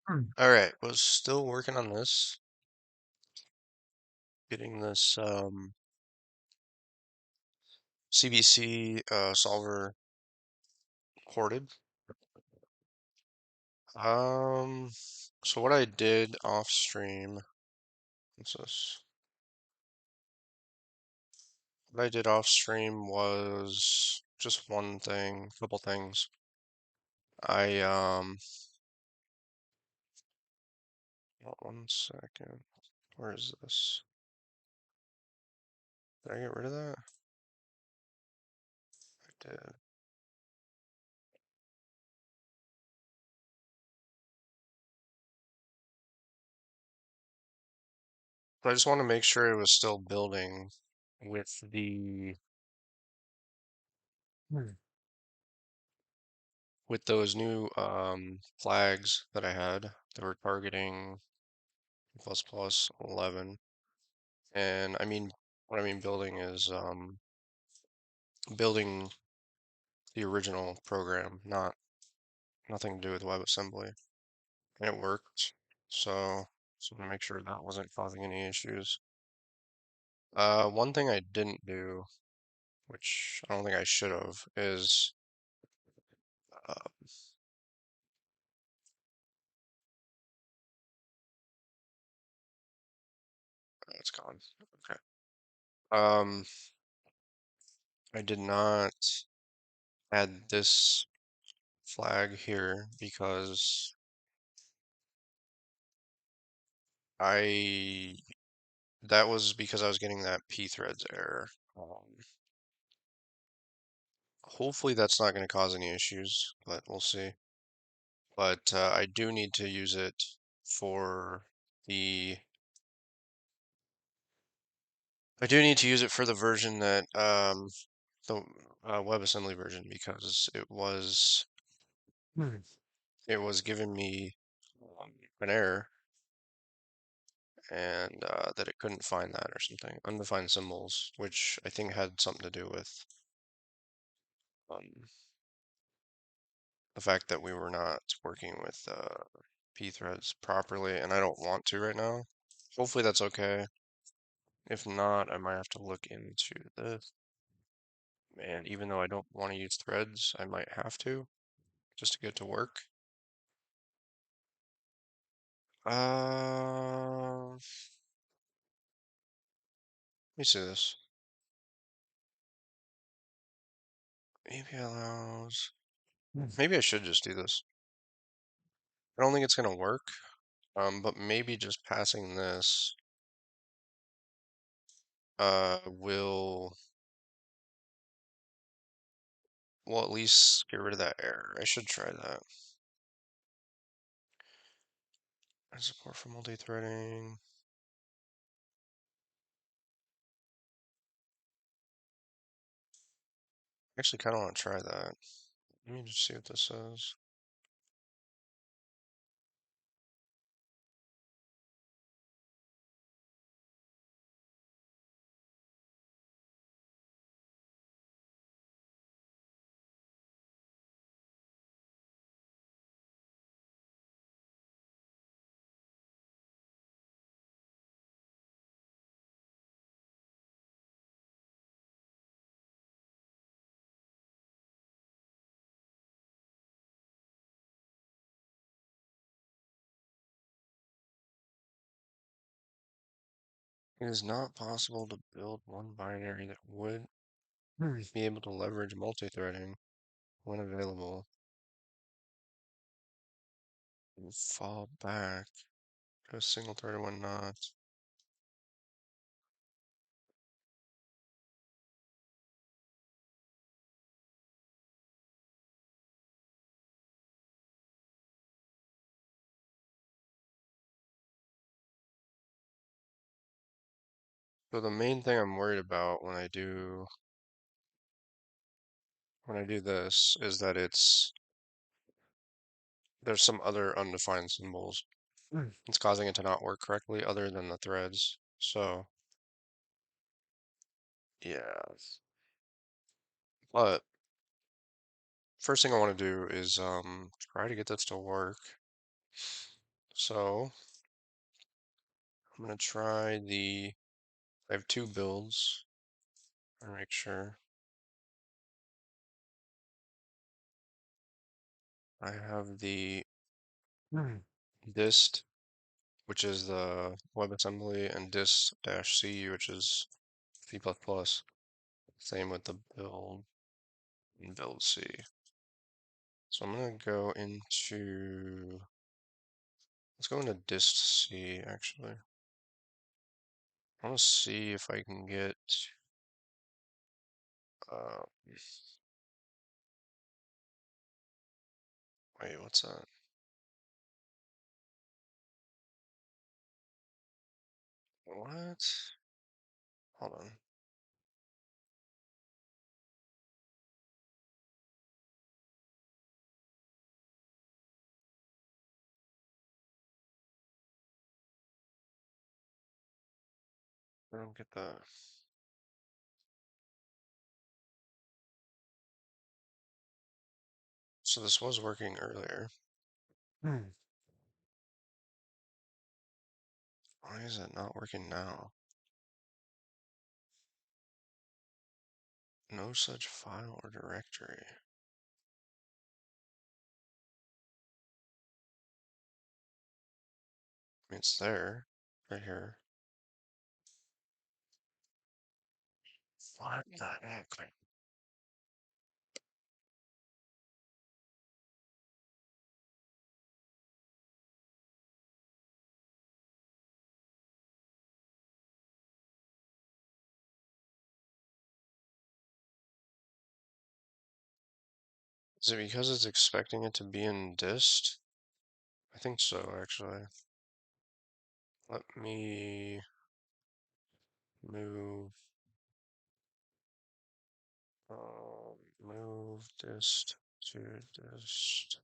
All right, was still working on this, getting this CBC solver ported. Um, so what I did off stream, what's this? What I did off stream was just one thing, couple things. I one second. Where is this? Did I get rid of that? I did. But I just want to make sure it was still building with the with those new flags that I had that were targeting plus 11. And I mean, what I mean building is building the original program, nothing to do with WebAssembly. And it worked. So to make sure that wasn't causing any issues. One thing I didn't do, which I don't think I should have, is uh, it's gone. Okay. Um, I did not add this flag here because I that was because I was getting that pthreads error. Hopefully that's not going to cause any issues, but we'll see. But I do need to use it for the I do need to use it for the version that the WebAssembly version because it was giving me an error and that it couldn't find that or something. Undefined symbols, which I think had something to do with the fact that we were not working with pthreads properly, and I don't want to right now. Hopefully that's okay. If not, I might have to look into this. And even though I don't want to use threads, I might have to just to get to work. Let me see this. Maybe allows. Maybe I should just do this. I don't think it's gonna work. But maybe just passing this will at least get rid of that error. I should try that. And support for multi-threading. Actually kind of want to try that. Let me just see what this says. It is not possible to build one binary that would be able to leverage multi-threading when available. Will fall back to a single threaded when not. So the main thing I'm worried about when I do this is that there's some other undefined symbols. It's causing it to not work correctly other than the threads. So yeah. But first thing I want to do is try to get this to work. So I'm gonna try I have two builds. I make sure I have the dist, which is the WebAssembly, and dist-c, which is C++. Same with the build and build C. So I'm gonna go into, let's go into dist C actually. I want to see if I can get, uh, wait, what's that? What? Hold on. I don't get that. So this was working earlier. Why is it not working now? No such file or directory. I mean, it's there, right here. What the heck? Is it because it's expecting it to be in dist? I think so, actually. Let me move, move dist to dist.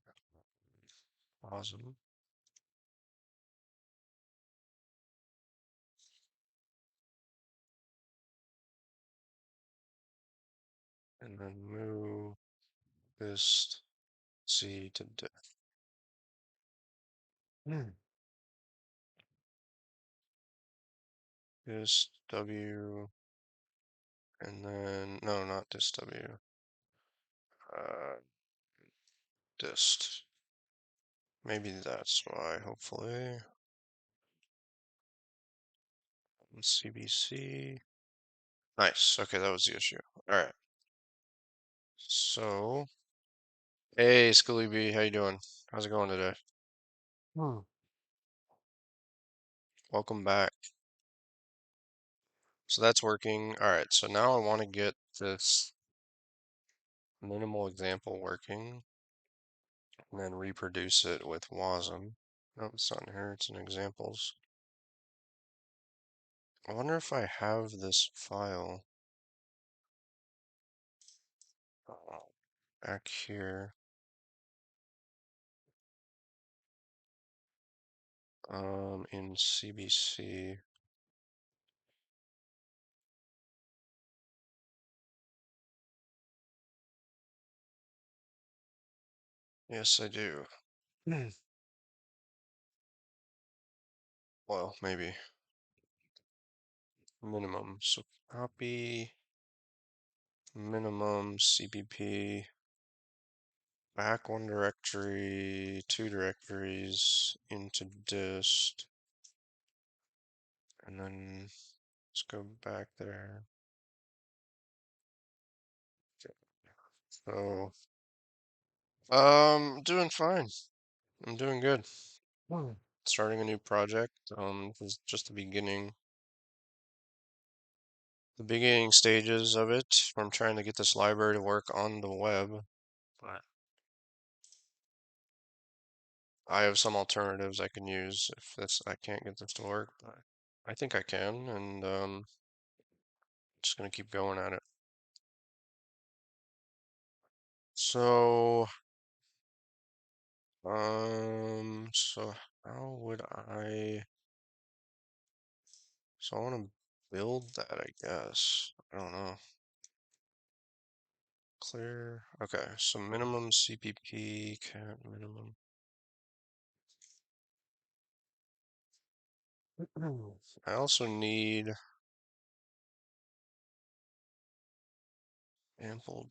Awesome. And then move dist C to dist. Dist W, and then, no, not dist W. Uh, dist. Maybe that's why, hopefully. CBC. Nice. Okay, that was the issue. All right. So, hey, Scully B, how you doing? How's it going today? Welcome back. So that's working. All right. So now I want to get this minimal example working and then reproduce it with wasm. No, it's not in here. It's in examples. I wonder if I have this file back here. In CBC. Yes, I do. Well, maybe. Minimum. So copy minimum CBP back one directory, two directories into dist, and then let's go back there. So, doing fine. I'm doing good. Starting a new project. This is just the beginning stages of it. I'm trying to get this library to work on the web, but I have some alternatives I can use if I can't get this to work, but I think I can, and just gonna keep going at it. So, so how would so I want to build that, I guess. I don't know. Clear. Okay, so minimum CPP, cat minimum. I also need ample.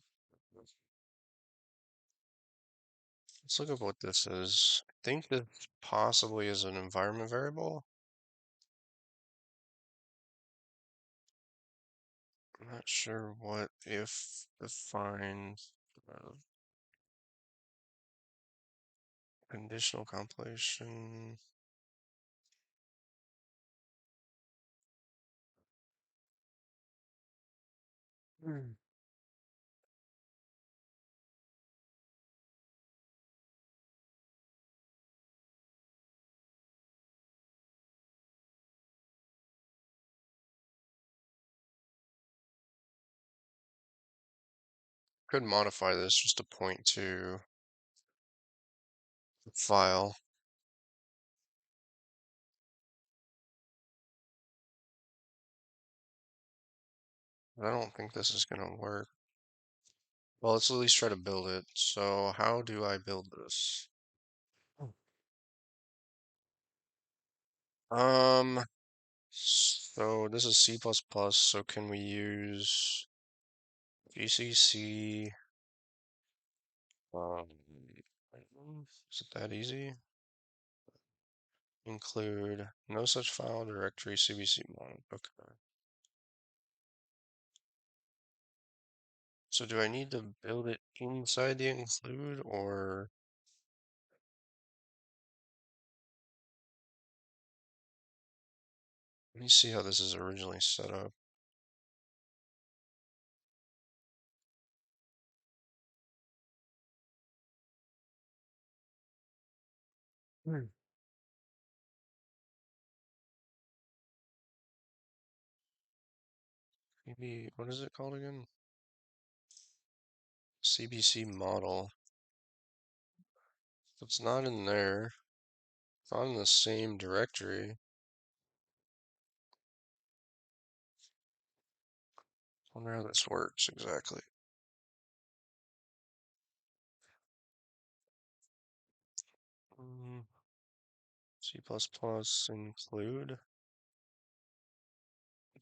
Let's look at what this is. I think this possibly is an environment variable. I'm not sure what if defines conditional compilation. Could modify this just to point to the file. But I don't think this is gonna work. Well, let's at least try to build it. So how do I build this? Um, so this is C++, so can we use GCC? Um, is it that easy? Include no such file directory CBC mod. Okay. So do I need to build it inside the include or let me see how this is originally set up. Maybe what is it called again? CBC model. If it's not in there, it's not in the same directory. I wonder how this works exactly. C++ include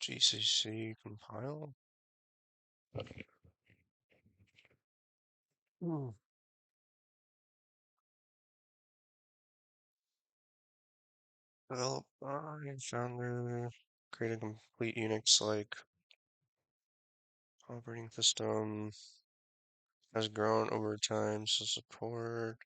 GCC compile. Hmm. Develop by founder, create a complete Unix-like operating system, has grown over time, so support.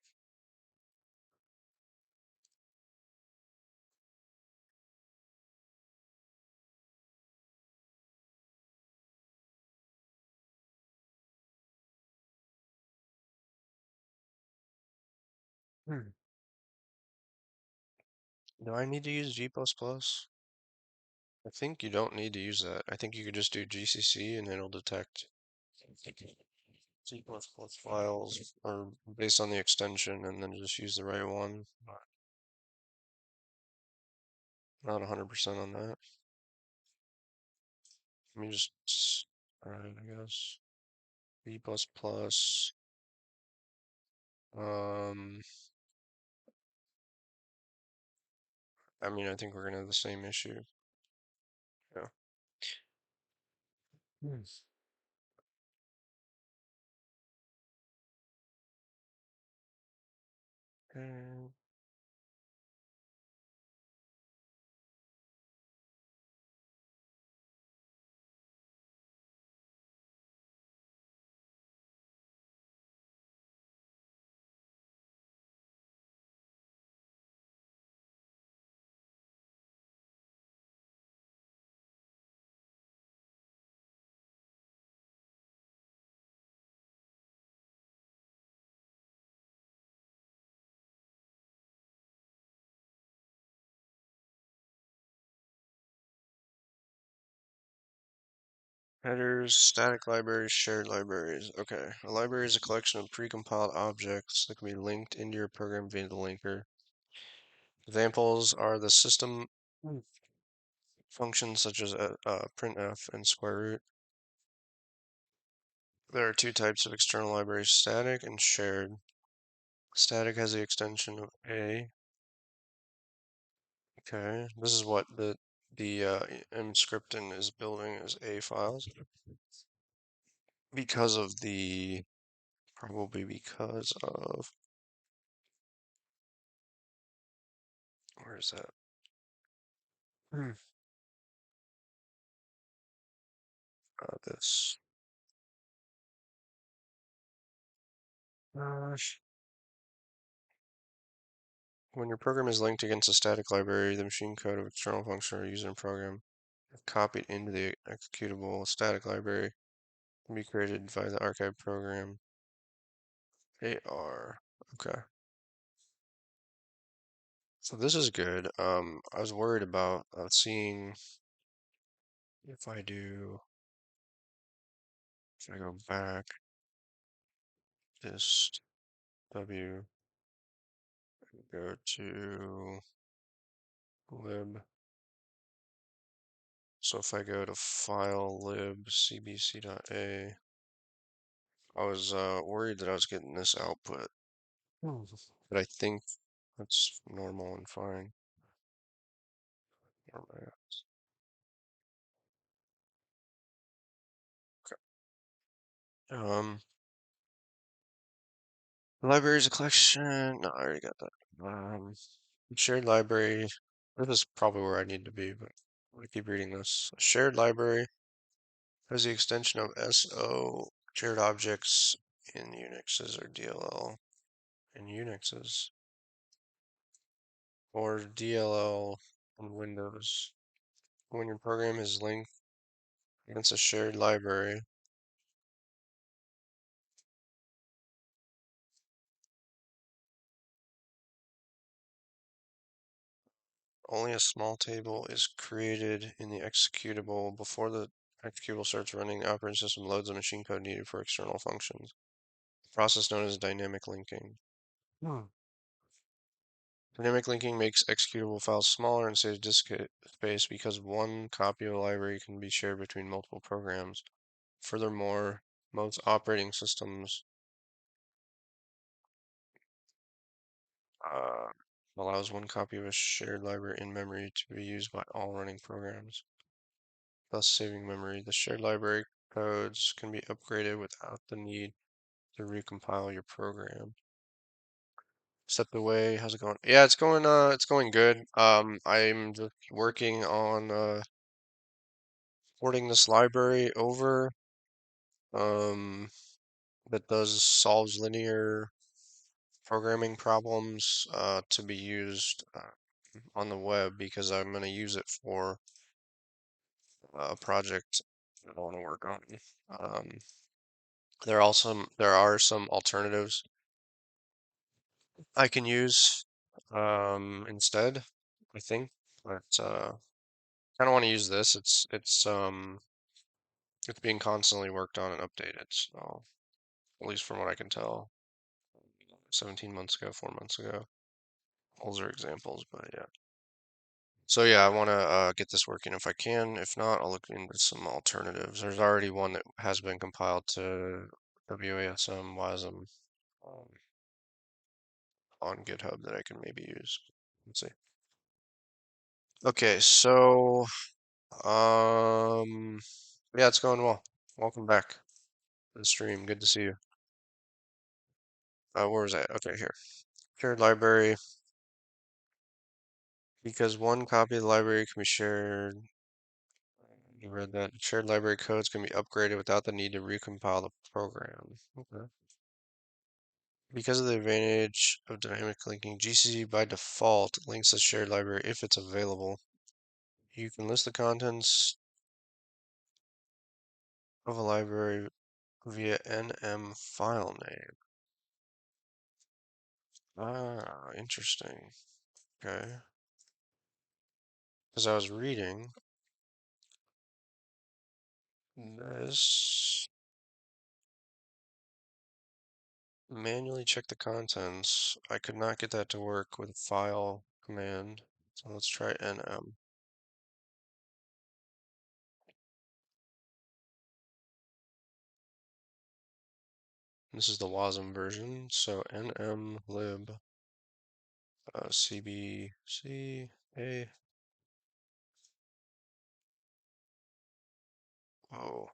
Do I need to use G++? I think you don't need to use that. I think you could just do GCC and it'll detect C++ files or based on the extension and then just use the right one. Not 100% on that. Let me just, alright, I guess. B++, um, I mean, I think we're gonna have the same issue. Yeah. Yes. Okay. Headers, static libraries, shared libraries. Okay. A library is a collection of precompiled objects that can be linked into your program via the linker. Examples are the system functions such as printf and square root. There are two types of external libraries, static and shared. Static has the extension of A. Okay, this is what the Emscripten is building as A files because of the probably because of where is that? Hmm. This. Gosh. When your program is linked against a static library, the machine code of external function or user program copied into the executable static library can be created via the archive program. AR. Okay. So this is good. I was worried about seeing if I go back, this W, go to lib. So if I go to file lib cbc.a, I was worried that I was getting this output, but I think that's normal and fine. Where am I at? Okay. The library is a collection. No, I already got that. Shared library. This is probably where I need to be, but I keep reading this. A shared library has the extension of SO shared objects in Unixes or DLL in Unixes or DLL on Windows. When your program is linked against a shared library, only a small table is created in the executable before the executable starts running. The operating system loads the machine code needed for external functions. The process known as dynamic linking. Hmm. Dynamic linking makes executable files smaller and saves disk space because one copy of a library can be shared between multiple programs. Furthermore, most operating systems uh, allows one copy of a shared library in memory to be used by all running programs, thus saving memory. The shared library codes can be upgraded without the need to recompile your program. Stepped away. How's it going? Yeah, it's going good. I'm just working on porting this library over um that does solves linear programming problems to be used on the web because I'm going to use it for a project that I want to work on. Um, there are some alternatives I can use instead, I think, but kind of want to use this. It's being constantly worked on and updated. So at least from what I can tell, 17 months ago, 4 months ago. Those are examples, but yeah. So yeah, I want to get this working if I can. If not, I'll look into some alternatives. There's already one that has been compiled to WASM, WASM um, on GitHub that I can maybe use. Let's see. Okay, so um, yeah, it's going well. Welcome back to the stream. Good to see you. Where was I? Okay, here. Shared library. Because one copy of the library can be shared. You read that. Shared library codes can be upgraded without the need to recompile the program. Okay. Because of the advantage of dynamic linking, GCC by default links the shared library if it's available. You can list the contents of a library via NM file name. Ah, interesting. Okay. Because I was reading this, manually check the contents. I could not get that to work with file command. So let's try NM. This is the wasm version. So nm lib CBC Hey, whoa,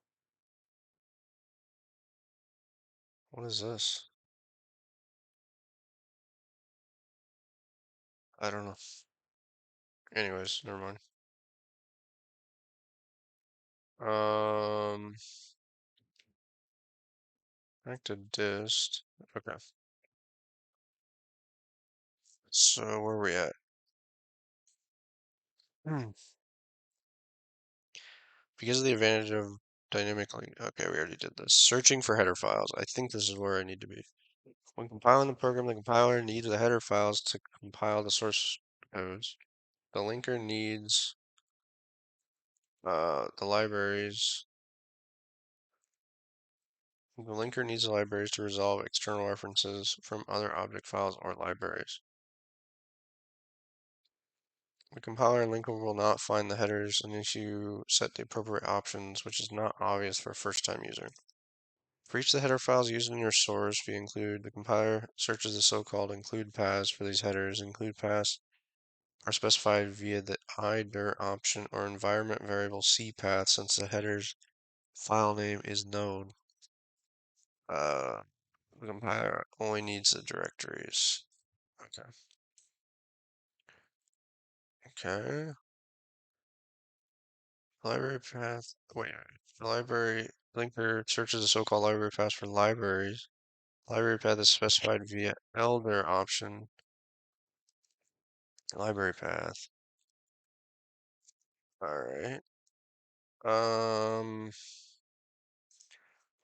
what is this? I don't know. Anyways, never mind. Um, back to dist. Okay, so where are we at? Hmm. Because of the advantage of dynamic link. Okay, we already did this. Searching for header files. I think this is where I need to be. When compiling the program, the compiler needs the header files to compile the source codes. The linker needs the libraries. The linker needs the libraries to resolve external references from other object files or libraries. The compiler and linker will not find the headers unless you set the appropriate options, which is not obvious for a first-time user. For each of the header files used in your source via include, the compiler searches the so-called include paths for these headers. Include paths are specified via the idir option or environment variable cpath since the header's file name is known. The compiler only needs the directories. Okay. Okay. Library path. Wait. The library linker searches the so-called library path for libraries. Library path is specified via elder option. Library path. All right.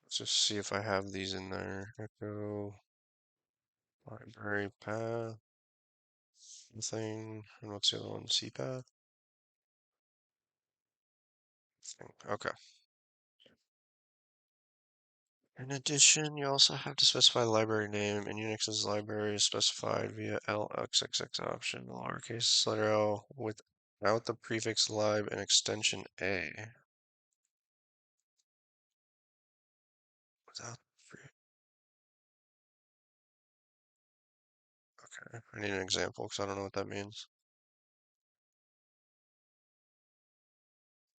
Let's just see if I have these in there. Echo library path. Thing. And what's the other one? CPath. Okay. In addition, you also have to specify the library name. In Unix's library is specified via LXXX option, the lowercase letter L without the prefix lib and extension A. Without okay, I need an example because I don't know what that means.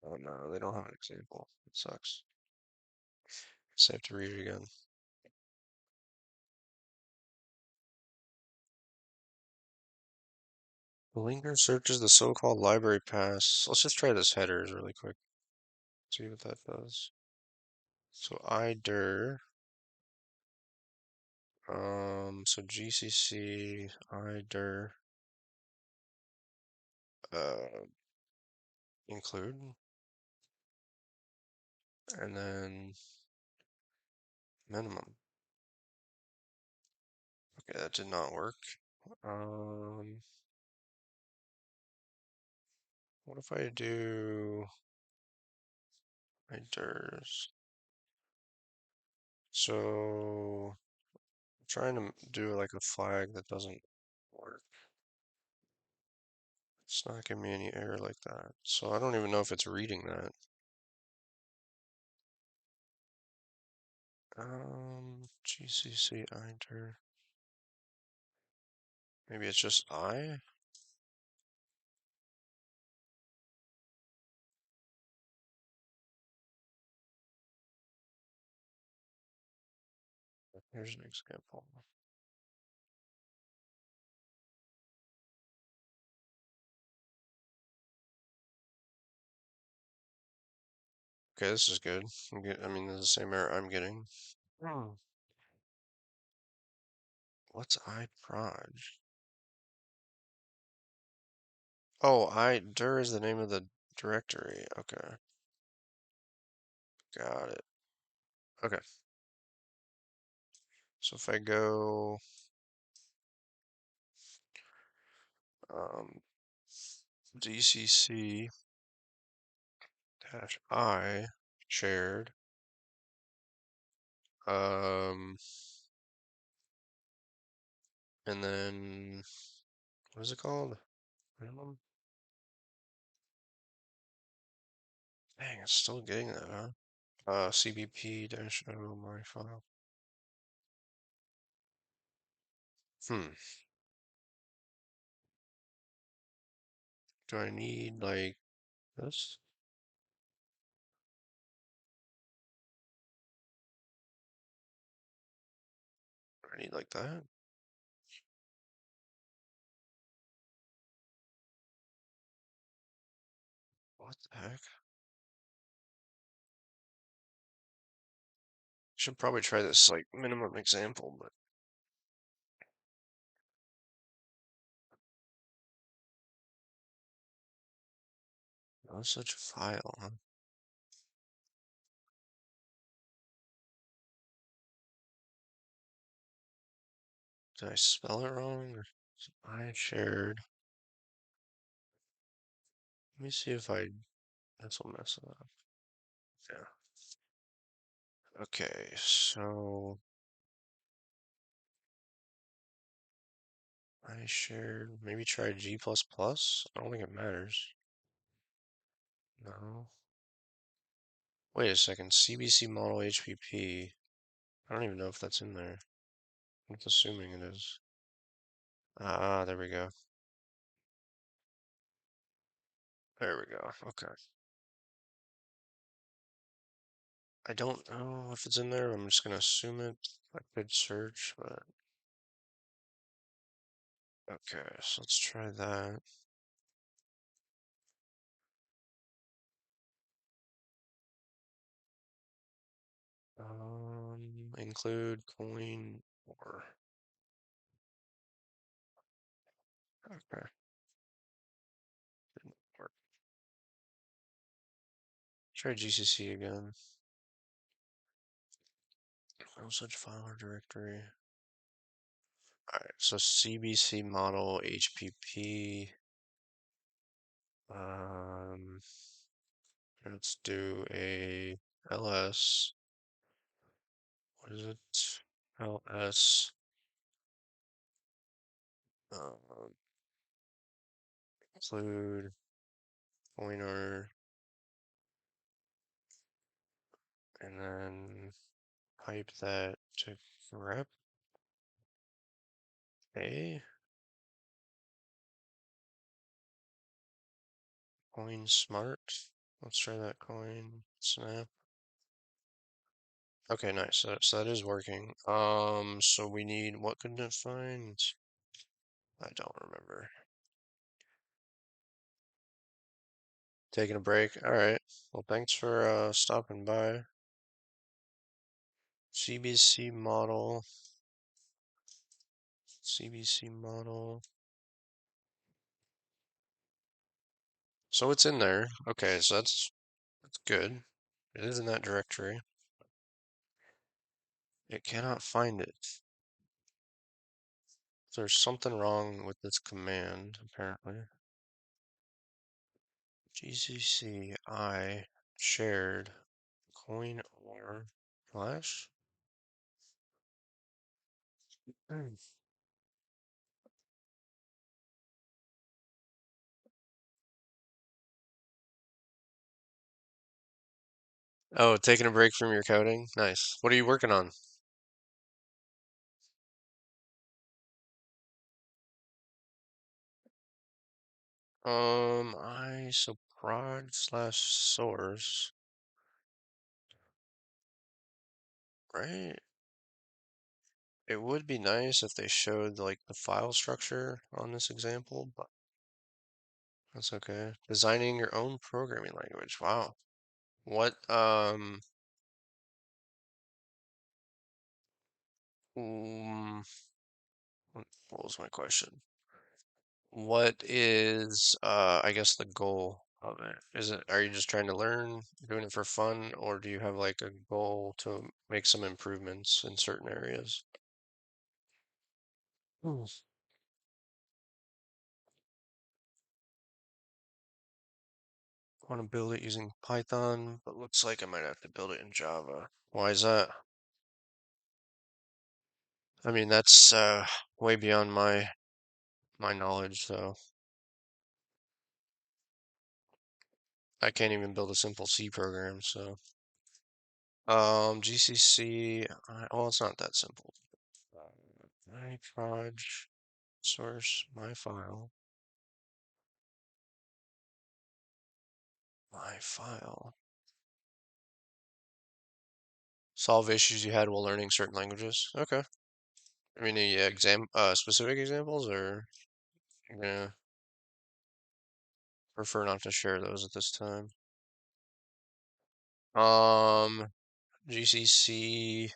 Oh no, they don't have an example. It sucks. So I have to read it again. The linker searches the so-called library paths. Let's just try this headers really quick. See what that does. So idir. So GCC idir include, and then minimum. Okay, that did not work. Um, what if I do idirs? So I'm trying to do like a flag that doesn't work. It's not giving me any error like that. So I don't even know if it's reading that. GCC idir. Maybe it's just I? Here's an example. Okay, this is good. I mean, this is the same error I'm getting. Hmm. What's iproj? Oh, dir is the name of the directory. Okay, got it. Okay, so if I go um, DCC dash I shared, um, and then what is it called? Minimum? Dang, it's still getting that, huh? CBP dash O my file. Hmm. Do I need like this? Do I need like that? What the heck? Should probably try this like minimum example, but no such file, huh? Did I spell it wrong? Or I shared. Let me see if this will mess it up. Yeah. Okay, so I shared, maybe try G++. I don't think it matters. No. Wait a second, CBC model HPP. I don't even know if that's in there. I'm just assuming it is. Ah, there we go. There we go. Okay. I don't know if it's in there. I'm just gonna assume it. I could search, but okay. So let's try that. Include coin or okay. Didn't work. Try GCC again. No such file or directory. Alright, so CBC model HPP. Um, let's do a ls. What is it? ls. Um, include pointer, and then pipe that to grep a coin smart. Let's try that coin snap. Okay, nice. So that is working. So we need, what couldn't it find? I don't remember. Taking a break. All right. Well, thanks for stopping by. CBC model. CBC model. So it's in there. Okay, so that's good. It is in that directory. It cannot find it. There's something wrong with this command, apparently. GCC I shared coin or flash. Hmm. Oh, taking a break from your coding? Nice. What are you working on? So prod/source, right? It would be nice if they showed like the file structure on this example, but that's okay. Designing your own programming language. Wow. What um what was my question? What is I guess the goal of it? Are you just trying to learn, doing it for fun, or do you have like a goal to make some improvements in certain areas? Hmm. Want to build it using Python, but looks like I might have to build it in Java. Why is that? I mean, that's way beyond my knowledge, so I can't even build a simple C program, so GCC, well, it's not that simple. My proj source, my file. file. Solve issues you had while learning certain languages. Okay. I mean, any specific examples, or you're gonna prefer not to share those at this time? GCC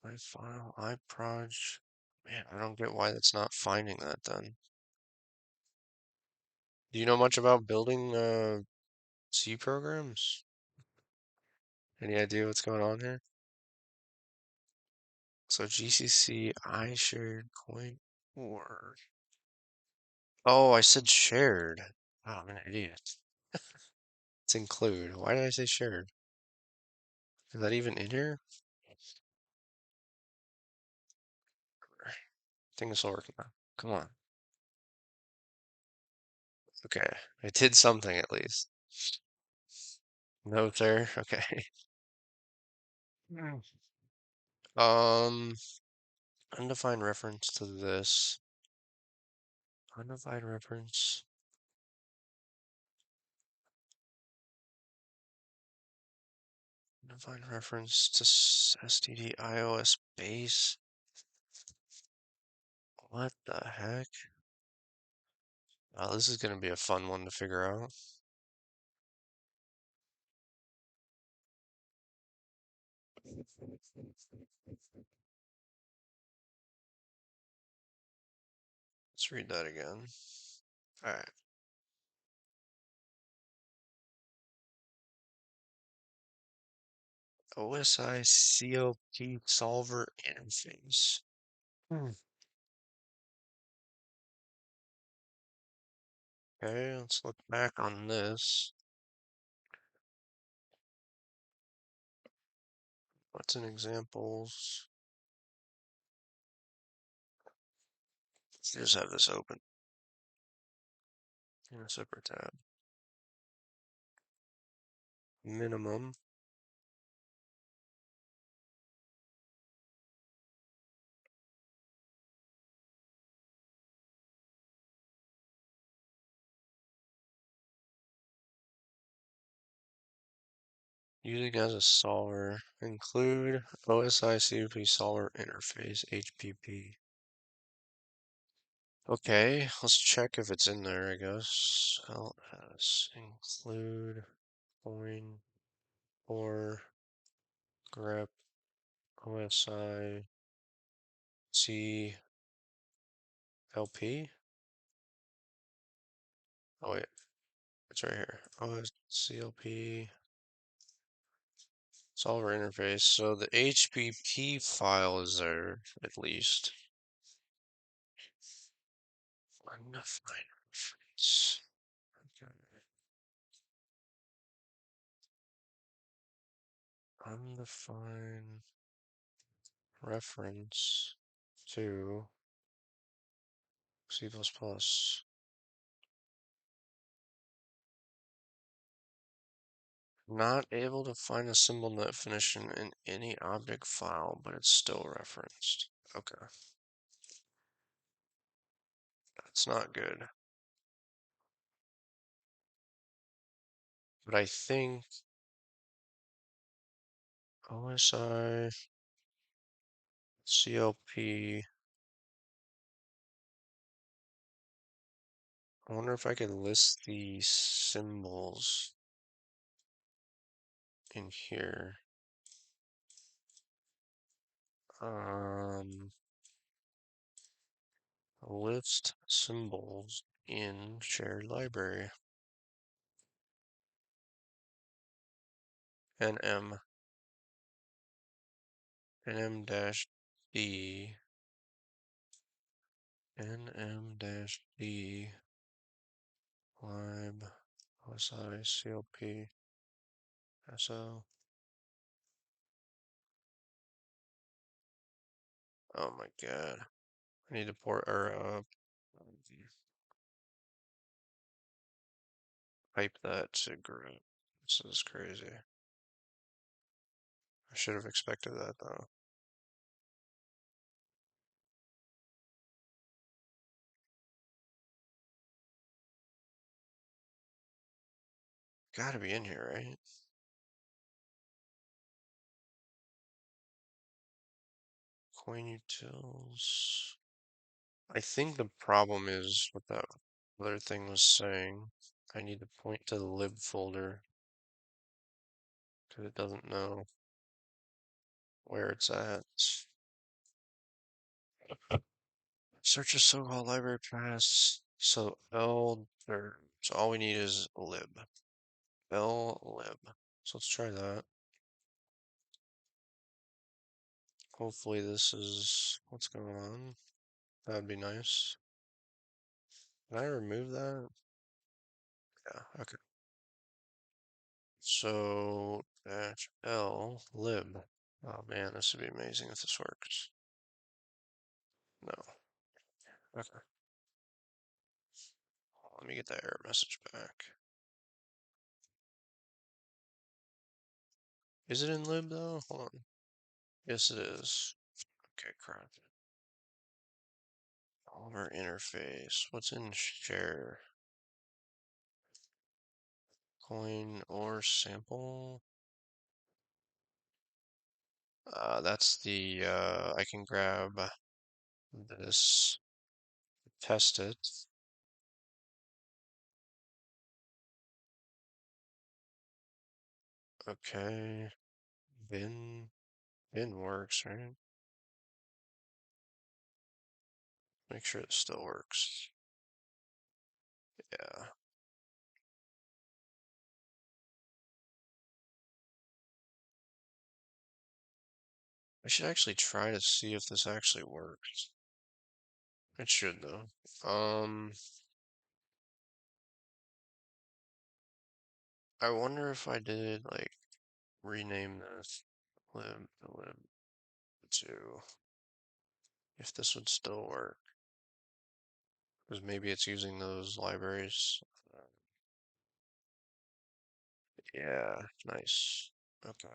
my file iProj. Man, I don't get why that's not finding that then. Do you know much about building C programs? Any idea what's going on here? So GCC I shared coin or oh, I said shared. Oh, I'm an idiot. It's include. Why did I say shared? Is that even in here? I think this will work now. Come on. Okay. I did something at least. No, sir. Okay. Mm. Um, undefined reference to this. Undefined reference. Undefined reference to STD iOS base. What the heck? Oh, this is gonna be a fun one to figure out. Let's read that again. All right. OSI CLP Solver interface. Okay, let's look back on this. What's in examples? Let's just have this open in a separate tab. Minimum. Using as a solver. Include OSI CLP Solver interface HPP. Okay, let's check if it's in there, I guess. LS include coin or grep OSI CLP. Oh wait, it's right here. OS CLP solver interface. So the HPP file is there at least. Undefined reference. Okay. Undefined reference to C++. Not able to find a symbol definition in any object file, but it's still referenced. Okay. That's not good. But I think OSI CLP. I wonder if I could list the symbols in here. List symbols in shared library. nm nm-d nm-d lib OSI CLP SO. Oh my god. I need to port or pipe that to group. This is crazy. I should have expected that though. Gotta be in here, right? Coin utils. I think the problem is what that other thing was saying. I need to point to the lib folder because it doesn't know where it's at. Search a so-called library paths. So so all we need is lib. Lib. So let's try that. Hopefully this is what's going on. That'd be nice. Can I remove that? Yeah, okay. So dash L lib. Oh man, this would be amazing if this works. No. Okay. Let me get that error message back. Is it in lib though? Hold on. Yes, it is. Okay, crap. Solver interface. What's in share? Coin or sample? That's the, I can grab this, test it. Okay. Bin works, right? Make sure it still works. Yeah. I should actually try to see if this actually works. It should though. I wonder if I did like rename this lib to if this would still work. Because maybe it's using those libraries. Yeah, nice. Okay.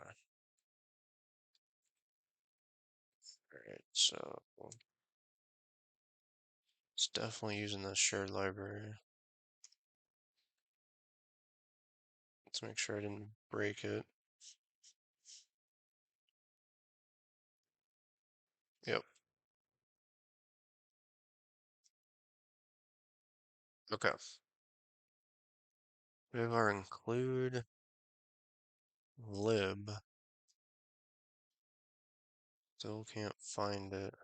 Alright, so it's definitely using the shared library. Let's make sure I didn't break it. Yep. Okay. We have our include lib. Still can't find it.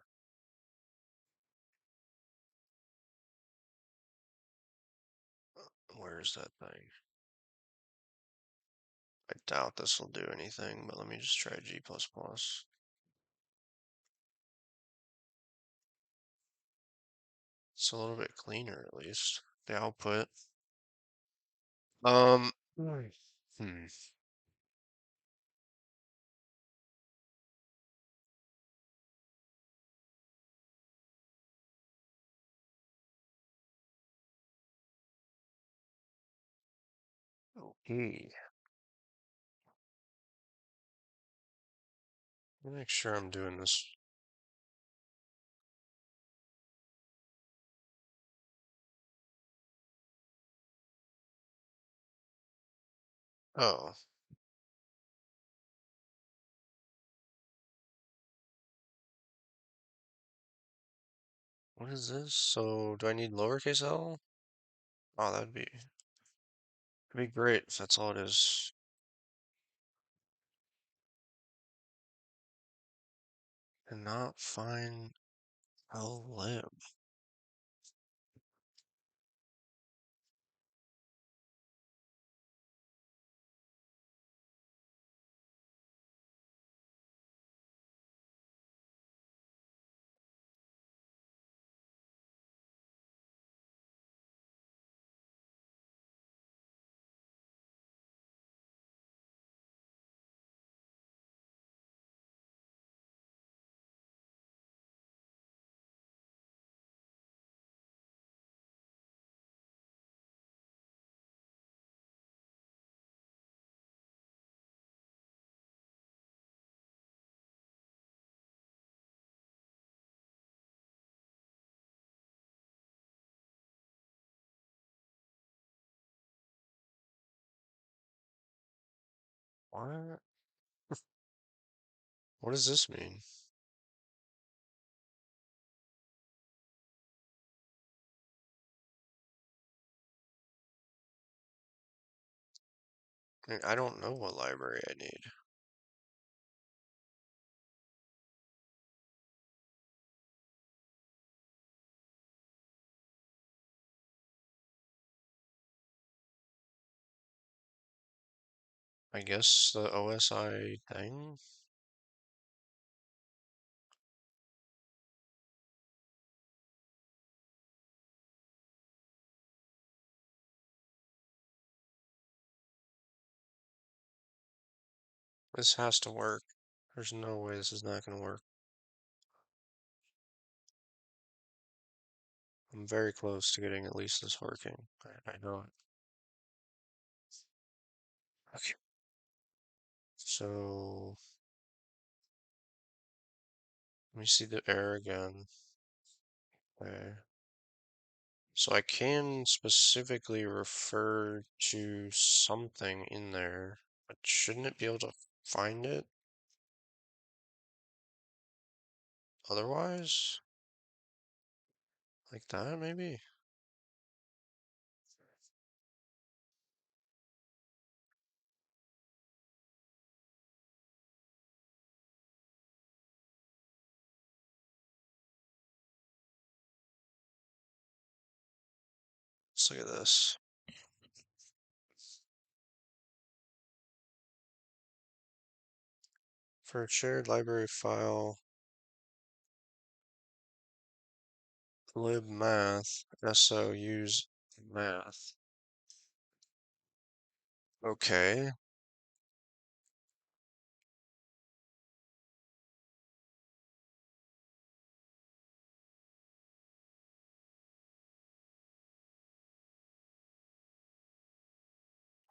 Where's that thing? I doubt this will do anything, but let me just try G++. It's a little bit cleaner at least. The output. Nice. Hmm. Okay. Let me make sure I'm doing this. Oh. What is this? So do I need lowercase l? Oh, that'd be great if that's all it is. And not find lib. What? What does this mean? I mean, I don't know what library I need. I guess the OSI thing? This has to work. There's no way this is not going to work. I'm very close to getting at least this working. I know it. Okay. So, let me see the error again. Okay. So I can specifically refer to something in there, but shouldn't it be able to find it otherwise? Like that, maybe? Let's look at this. For a shared library file, libmath, so use math. Okay.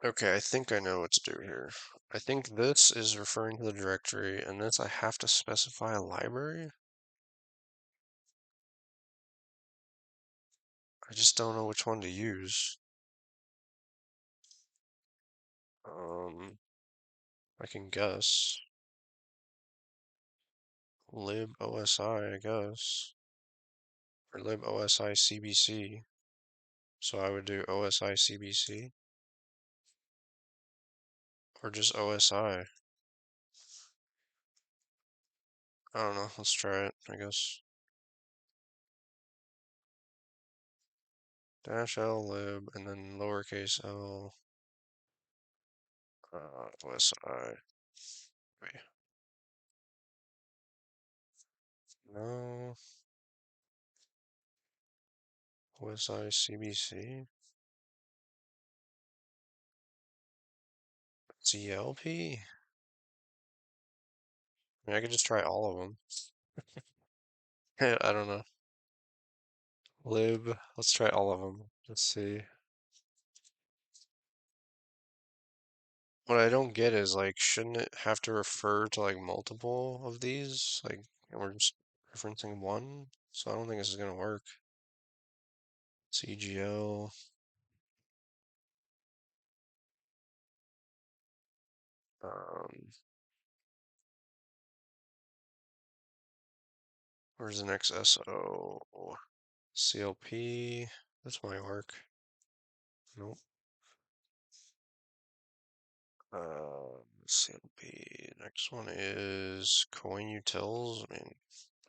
Okay, I think I know what to do here. I think this is referring to the directory, and this I have to specify a library? I just don't know which one to use. I can guess. libosi, I guess. Or libosi CBC. So I would do OSI CBC. Or just OSI. I don't know. Let's try it, I guess. Dash L lib and then lowercase l OSI. Wait, no. OSI CBC. CLP? I mean, I could just try all of them. I don't know. Lib. Let's try all of them. Let's see. What I don't get is like, shouldn't it have to refer to like multiple of these? Like, and we're just referencing one, so I don't think this is gonna work. CGL. Um, where's the next SO? CLP. This might work. Nope. CLP. Next one is coin utils. I mean,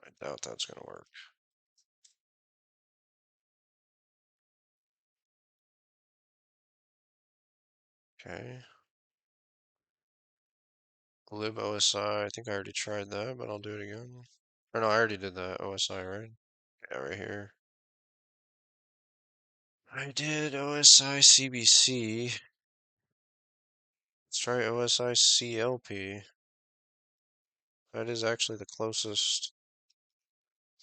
I doubt that's gonna work. Okay. libosi. I think I already tried that, but I'll do it again. Or no, I already did that. OSI, right? Yeah, right here. I did OSI CBC. Let's try OSI CLP. That is actually the closest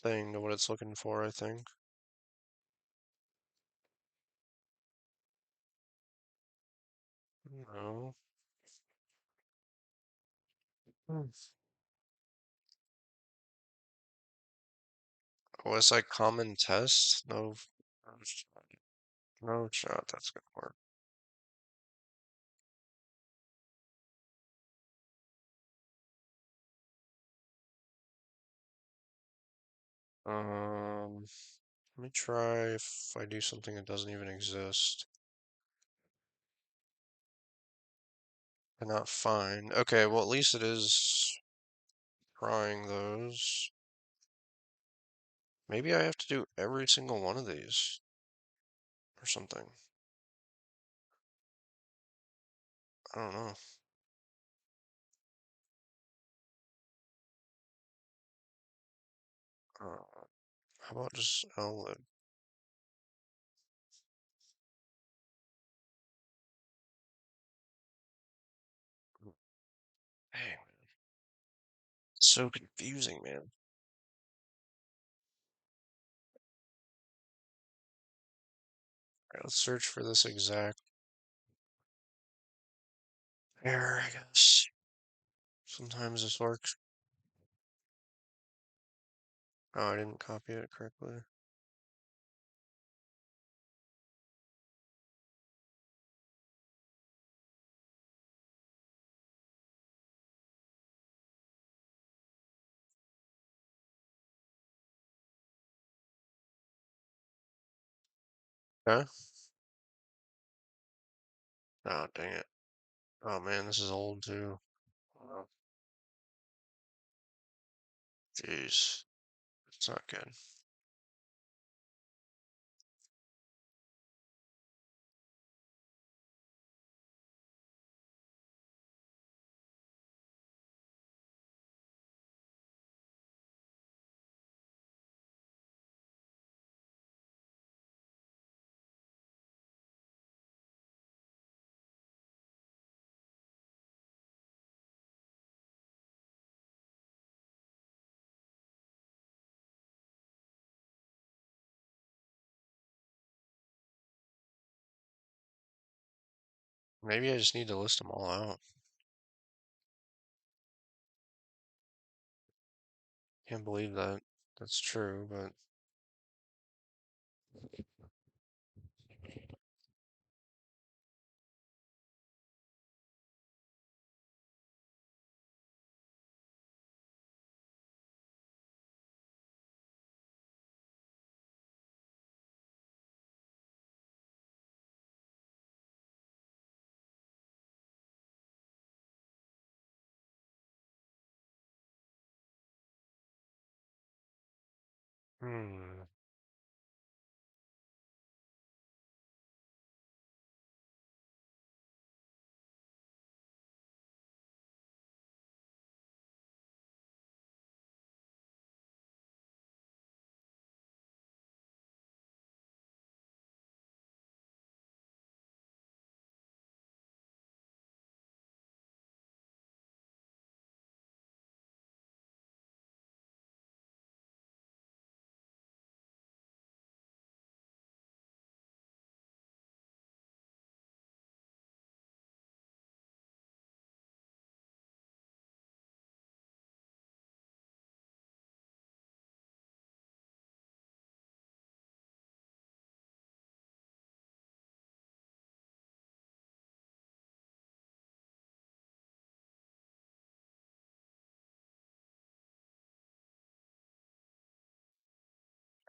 thing to what it's looking for, I think. No. Hmm. OSI common test? No, no shot that's gonna work. Let me try if I do something that doesn't even exist. Cannot find. Okay, well at least it is trying those. Maybe I have to do every single one of these or something. I don't know. How about just L? Dang, it's so confusing, man. Alright, let's search for this exact error, I guess. Sometimes this works. Oh, I didn't copy it correctly. Okay. Oh, dang it. Oh man, this is old too. Oh, jeez. It's not good. Maybe I just need to list them all out. Can't believe that that's true, but hmm.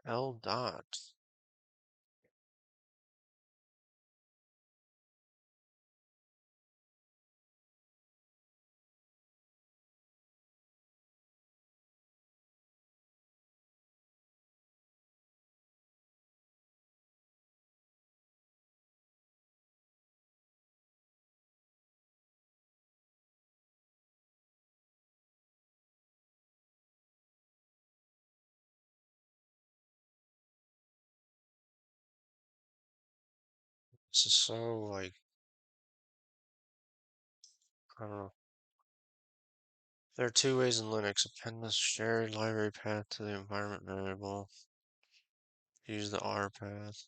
L dot. This is so like, I don't know. There are two ways in Linux. Append the shared library path to the environment variable. Use the R path.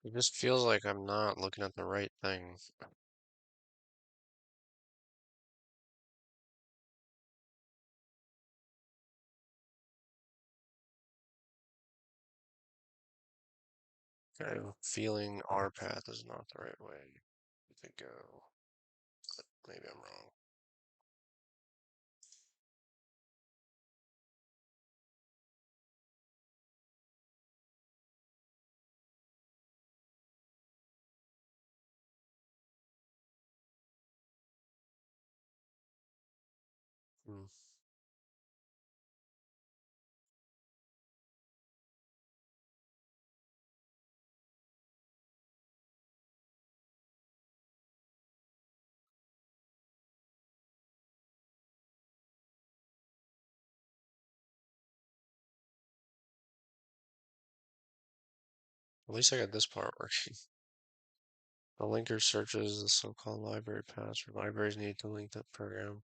It just feels like I'm not looking at the right thing. I'm feeling our path is not the right way to go. But maybe I'm wrong. Hmm. At least I got this part working. The linker searches the so-called library paths for libraries need to link that program.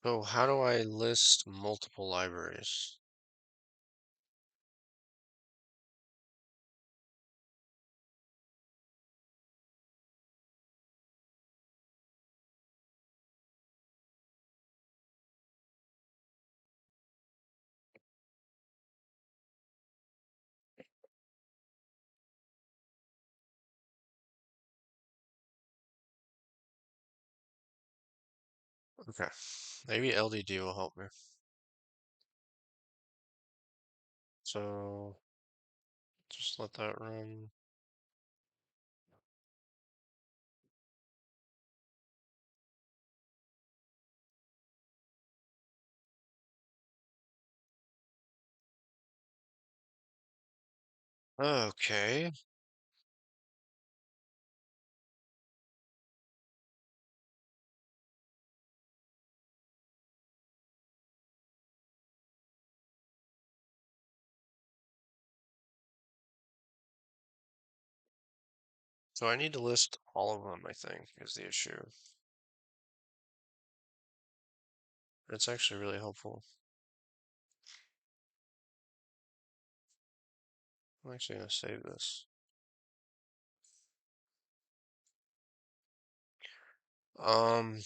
So how do I list multiple libraries? Okay, maybe LDD will help me. So just let that run. Okay. So I need to list all of them, I think, is the issue. It's actually really helpful. I'm actually gonna save this. Um,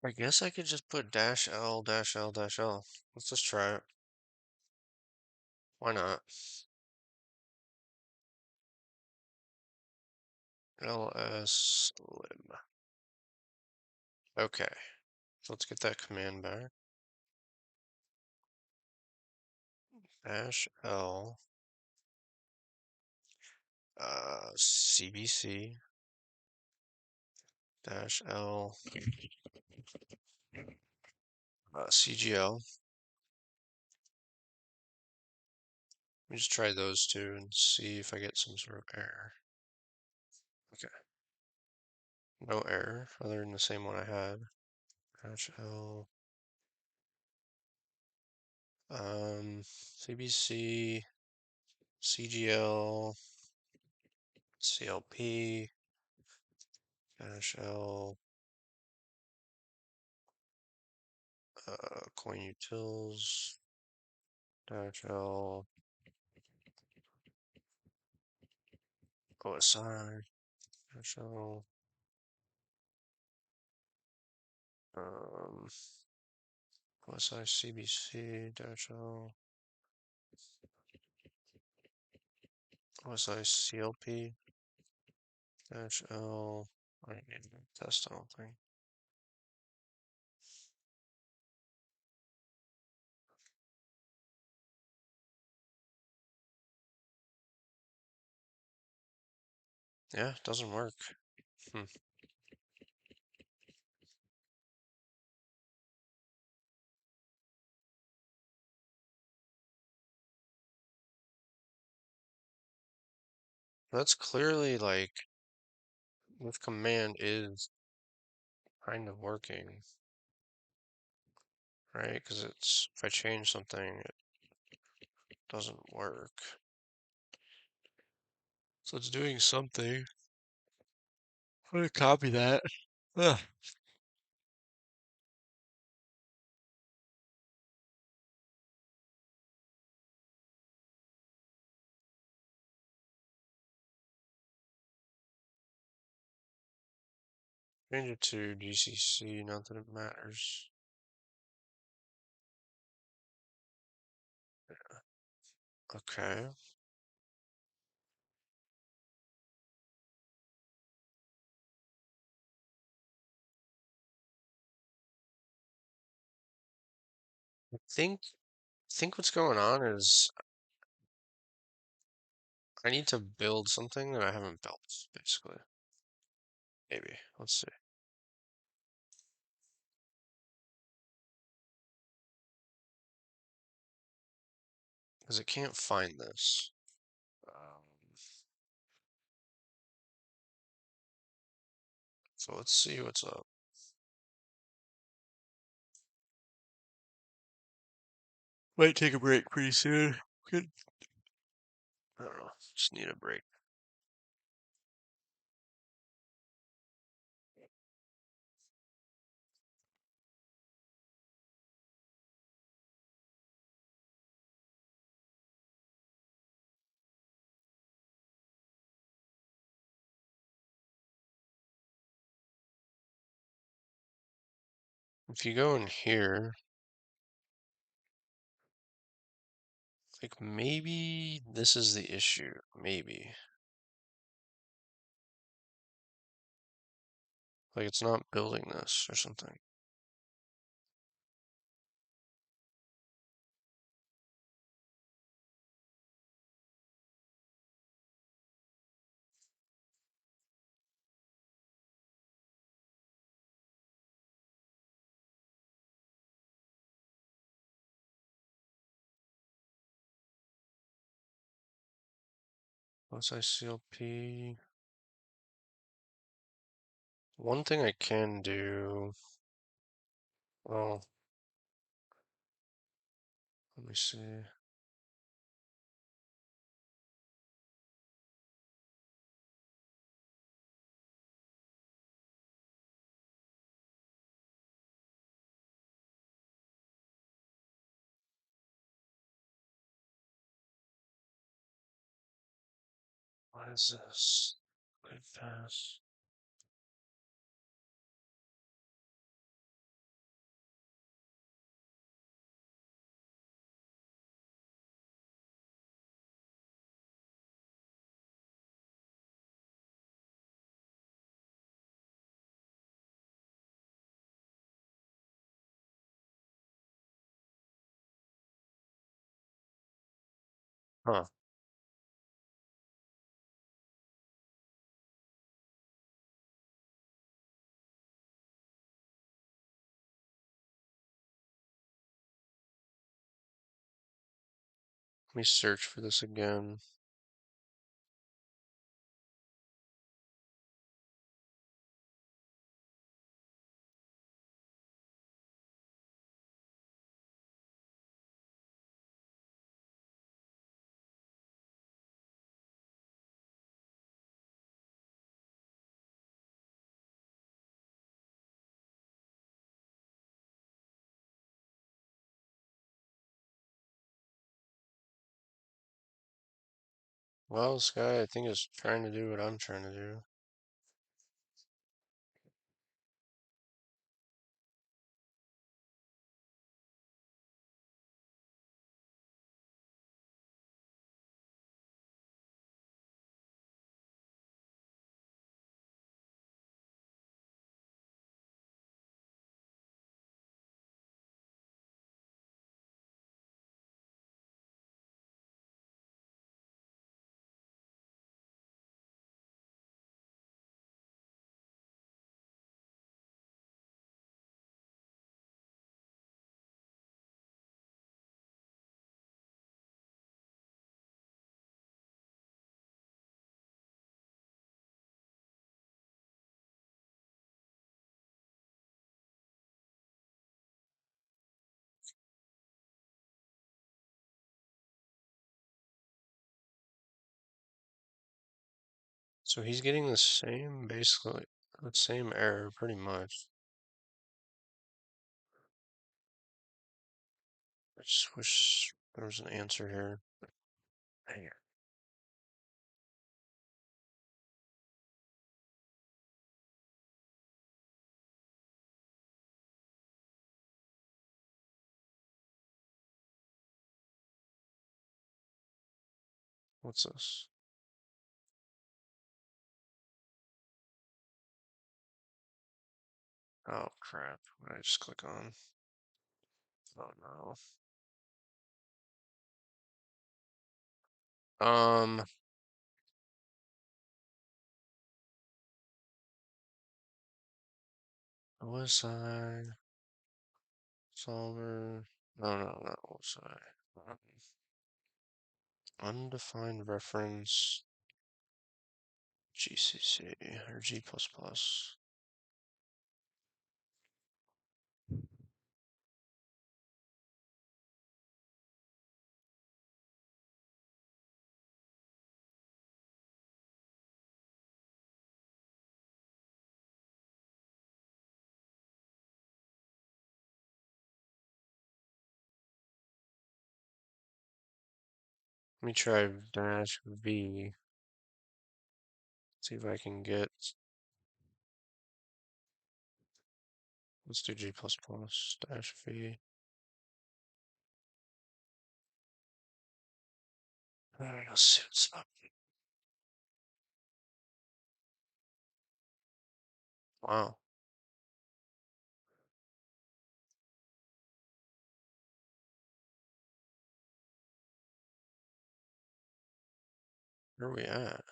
I guess I could just put dash L dash L dash L. Let's just try it. Why not? LS lim. Okay, so let's get that command back. Dash L CBC dash L CGL. Let me just try those two and see if I get some sort of error. Okay, no error other than the same one I had. Dash L CBC CGL CLP dash L coin utils dash L OSI dash L um OSI CBC dash L OSI CLP dash L. I need to test, I don't think. Yeah, it doesn't work. Hmm. That's clearly like this command is kind of working, right? Because it's if I change something, it doesn't work. So it's doing something. I'm gonna copy that. Ugh. Change it to GCC, not that it matters. Okay. I think what's going on is I need to build something that I haven't built, basically. Maybe. Let's see. Because it can't find this. So let's see what's up. Might take a break pretty soon. Good. I don't know. Just need a break. If you go in here, like maybe this is the issue. Maybe. Like it's not building this or something. Plus ICLP. One thing I can do. Well, let me see. What is this? Quite fast. Huh. Let me search for this again. Well, this guy I think is trying to do what I'm trying to do. So he's getting the same, basically, the same error pretty much. I just wish there was an answer here. Dang it. What's this? Oh crap. What did I just click on? Oh no. Um, was I solver? No, no, that was I. Undefined reference GCC or G++. Let me try -v. See if I can get. Let's do G++ -v. Alright, let's see what's up. Wow. Where are we at?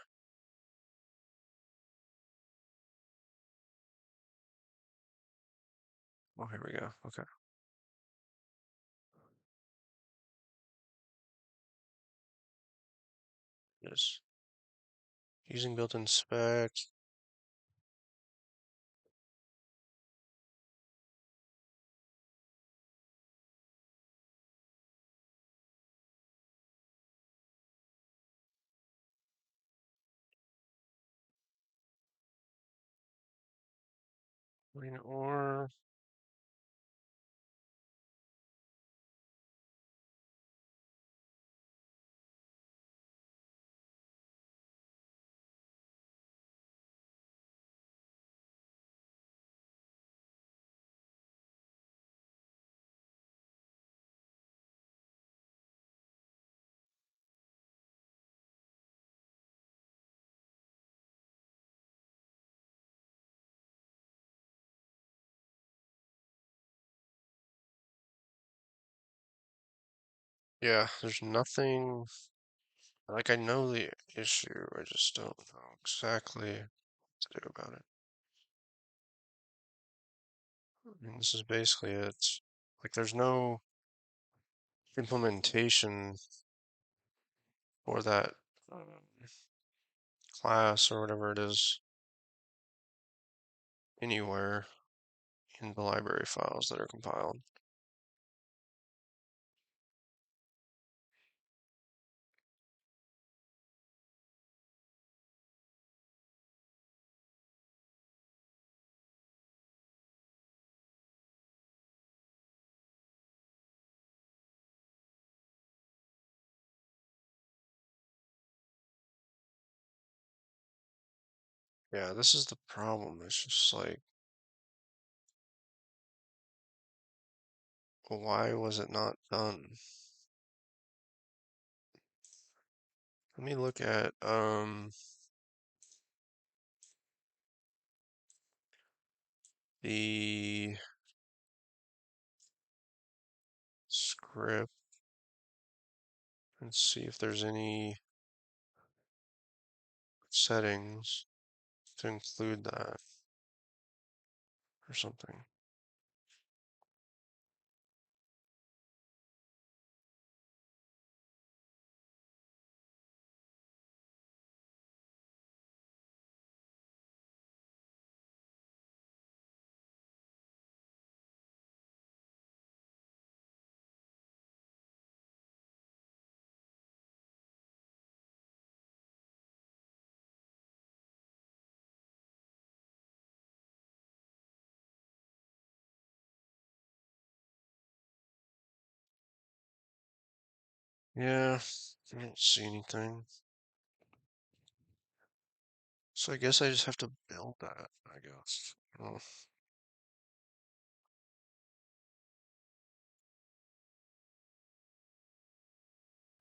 Oh, here we go. Okay. Yes. Using built-in spec. Or yeah, there's nothing. Like I know the issue, I just don't know exactly what to do about it. I mean, this is basically it. Like there's no implementation for that class or whatever it is anywhere in the library files that are compiled. Yeah, this is the problem. It's just like, why was it not done? Let me look at the script and see if there's any settings to include that or something. Yeah, I don't see anything. So I guess I just have to build that, I guess. Oh,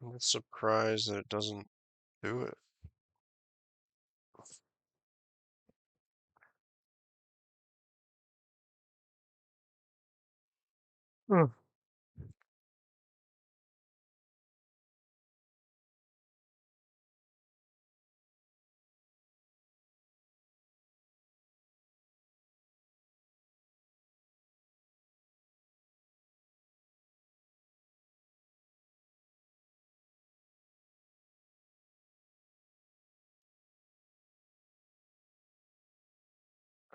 I'm surprised that it doesn't do it. Hmm.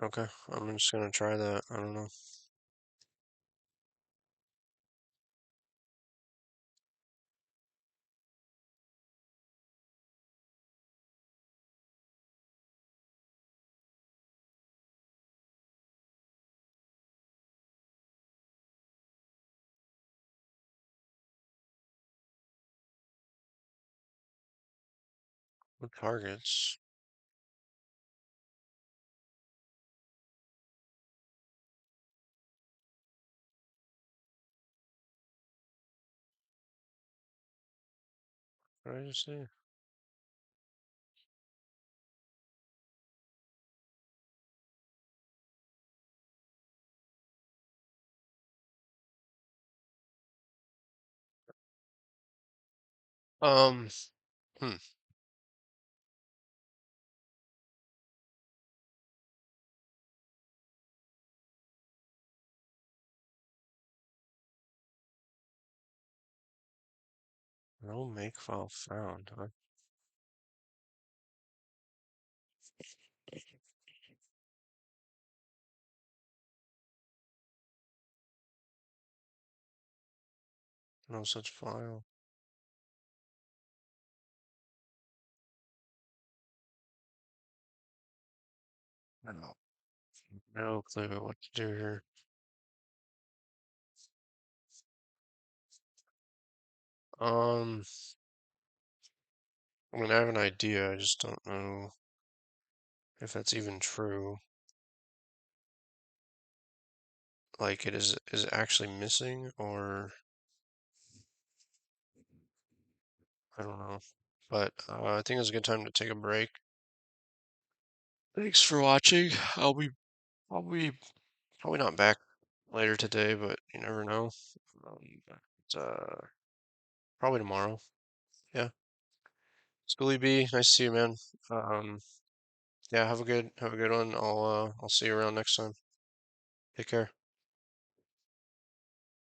Okay, I'm just gonna try that. I don't know. What targets? What did I just say? Um, hmm. No makefile found, huh? No such file. No. No clue what to do here. Um, I mean, I have an idea, I just don't know if that's even true. Like, is it actually missing, or I don't know. But I think it's a good time to take a break. Thanks for watching. Probably probably not back later today, but you never know. But, probably tomorrow. Yeah. Schoolie B, nice to see you, man. Um, yeah, have a good one. I'll see you around next time. Take care.